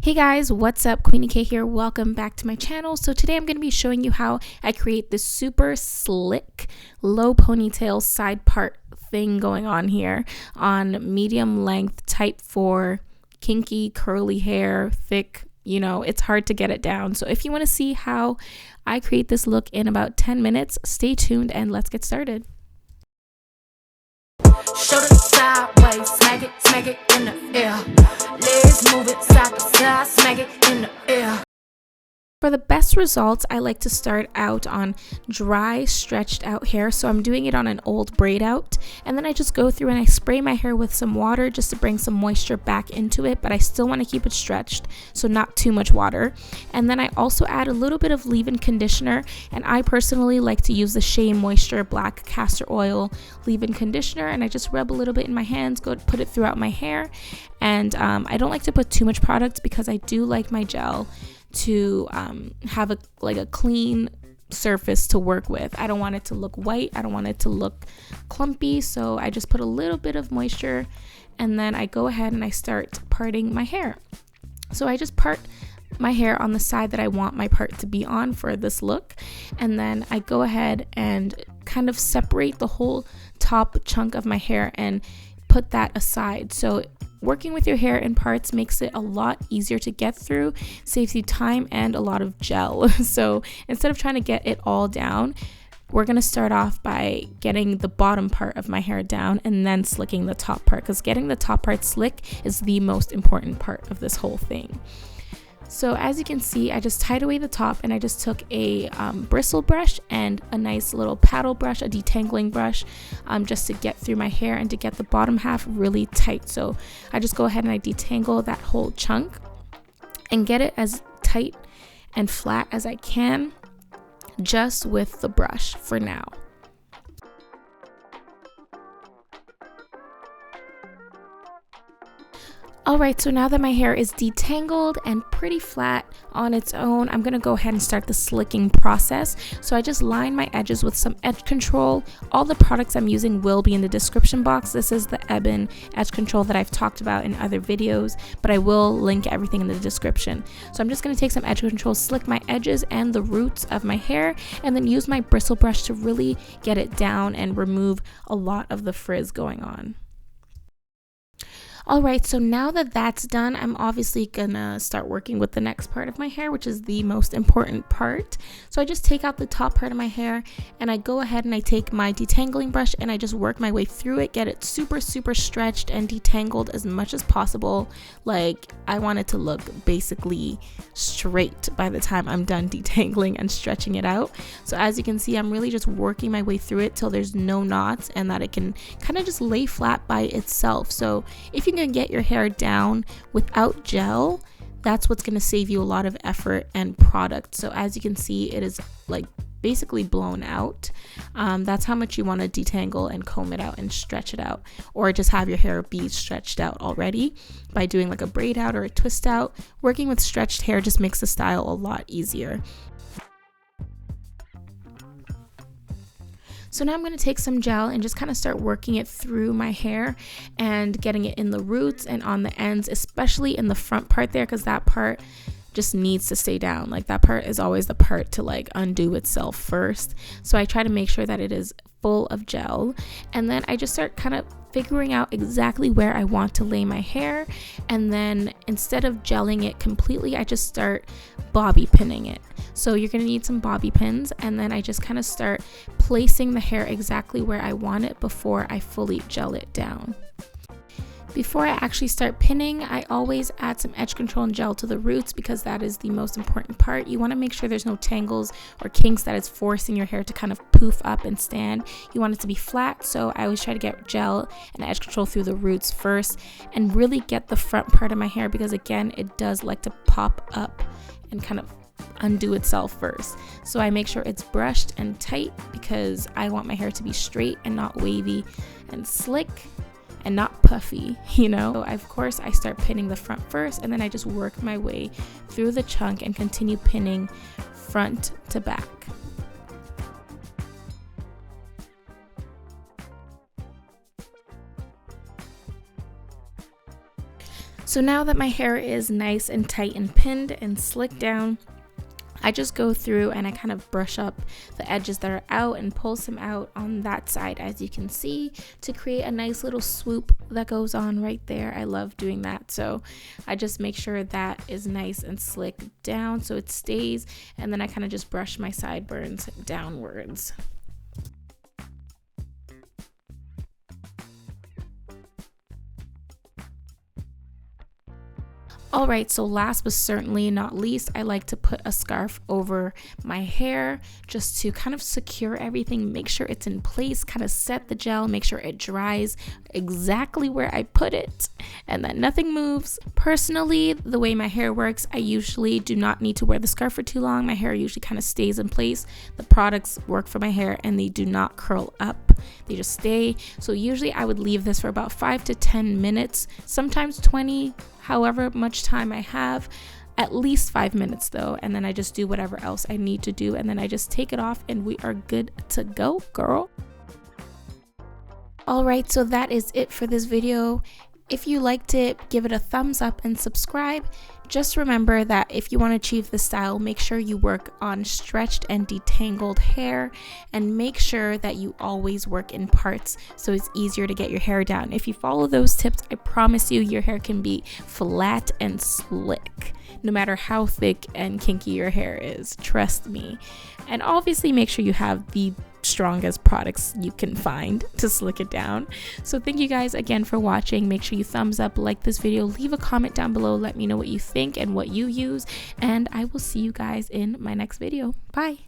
Hey guys, what's up? Queenie K here. Welcome back to my channel. So today I'm going to be showing you how I create this super slick low ponytail side part thing going on here on medium length type 4 kinky curly hair, thick, it's hard to get it down. So if you want to see how I create this look in about 10 minutes, stay tuned and let's get started. Shoulder sideways, smack it in the air. Legs move it side to side, smack it in the air. For the best results, I like to start out on dry, stretched out hair. So I'm doing it on an old braid out. And then I just go through and I spray my hair with some water just to bring some moisture back into it. But I still want to keep it stretched, so not too much water. And then I also add a little bit of leave-in conditioner. And I personally like to use the Shea Moisture Black Castor Oil leave-in conditioner. And I just rub a little bit in my hands, go put it throughout my hair. And I don't like to put too much product because I do like my gel to have a clean surface to work with. I don't want it to look white. I don't want it to look clumpy. So I just put a little bit of moisture and then I go ahead and I start parting my hair. So I just part my hair on the side that I want my part to be on for this look. And then I go ahead and kind of separate the whole top chunk of my hair and put that aside. So working with your hair in parts makes it a lot easier to get through, saves you time and a lot of gel. So instead of trying to get it all down, we're going to start off by getting the bottom part of my hair down and then slicking the top part, because getting the top part slick is the most important part of this whole thing. So as you can see, I just tied away the top and I just took a bristle brush and a nice little paddle brush, a detangling brush, just to get through my hair and to get the bottom half really tight. So I just go ahead and I detangle that whole chunk and get it as tight and flat as I can just with the brush for now. Alright, so now that my hair is detangled and pretty flat on its own, I'm going to go ahead and start the slicking process. So I just line my edges with some edge control. All the products I'm using will be in the description box. This is the Ebon edge control that I've talked about in other videos, but I will link everything in the description. So I'm just going to take some edge control, slick my edges and the roots of my hair, and then use my bristle brush to really get it down and remove a lot of the frizz going on. Alright, so now that that's done, I'm obviously gonna start working with the next part of my hair, which is the most important part. So I just take out the top part of my hair and I go ahead and I take my detangling brush and I just work my way through it, get it super stretched and detangled as much as possible. Like, I want it to look basically straight by the time I'm done detangling and stretching it out. So as you can see, I'm really just working my way through it till there's no knots and that it can kind of just lay flat by itself. So if you can get your hair down without gel, that's what's going to save you a lot of effort and product. So as you can see, it is like basically blown out. That's how much you want to detangle and comb it out and stretch it out, or just have your hair be stretched out already by doing like a braid out or a twist out. Working with stretched hair just makes the style a lot easier. So now I'm going to take some gel and just kind of start working it through my hair and getting it in the roots and on the ends, especially in the front part there, because that part just needs to stay down. Like, that part is always the part to like undo itself first. So I try to make sure that it is full of gel, and then I just start kind of figuring out exactly where I want to lay my hair, and then instead of gelling it completely, I just start bobby pinning it. So you're going to need some bobby pins, and then I just kind of start placing the hair exactly where I want it before I fully gel it down. Before I actually start pinning, I always add some edge control and gel to the roots, because that is the most important part. You want to make sure there's no tangles or kinks that is forcing your hair to kind of poof up and stand. You want it to be flat, so I always try to get gel and edge control through the roots first and really get the front part of my hair, because again, it does like to pop up and kind of undo itself first. So I make sure it's brushed and tight, because I want my hair to be straight and not wavy and slick and not puffy, So of course I start pinning the front first, and then I just work my way through the chunk and continue pinning front to back. So So now that my hair is nice and tight and pinned and slicked down, I just go through and I kind of brush up the edges that are out and pull some out on that side, as you can see, to create a nice little swoop that goes on right there. I love doing that. So I just make sure that is nice and slick down so it stays, and then I kind of just brush my sideburns downwards. Alright, so last but certainly not least, I like to put a scarf over my hair just to kind of secure everything, make sure it's in place, kind of set the gel, make sure it dries exactly where I put it and that nothing moves. Personally, the way my hair works, I usually do not need to wear the scarf for too long. My hair usually kind of stays in place. The products work for my hair and they do not curl up. They just stay. So usually I would leave this for about 5 to 10 minutes, sometimes 20, however much time I have, at least 5 minutes though, and then I just do whatever else I need to do, and then I just take it off and we are good to go, girl. Alright, so that is it for this video. If you liked it, give it a thumbs up and subscribe. Just remember that if you want to achieve this style, make sure you work on stretched and detangled hair, and make sure that you always work in parts so it's easier to get your hair down. If you follow those tips, I promise you your hair can be flat and slick, no matter how thick and kinky your hair is. Trust me. And obviously make sure you have the strongest products you can find to slick it down. So thank you guys again for watching. Make sure you thumbs up, like this video, leave a comment down below, let me know what you think and what you use, and I will see you guys in my next video. Bye.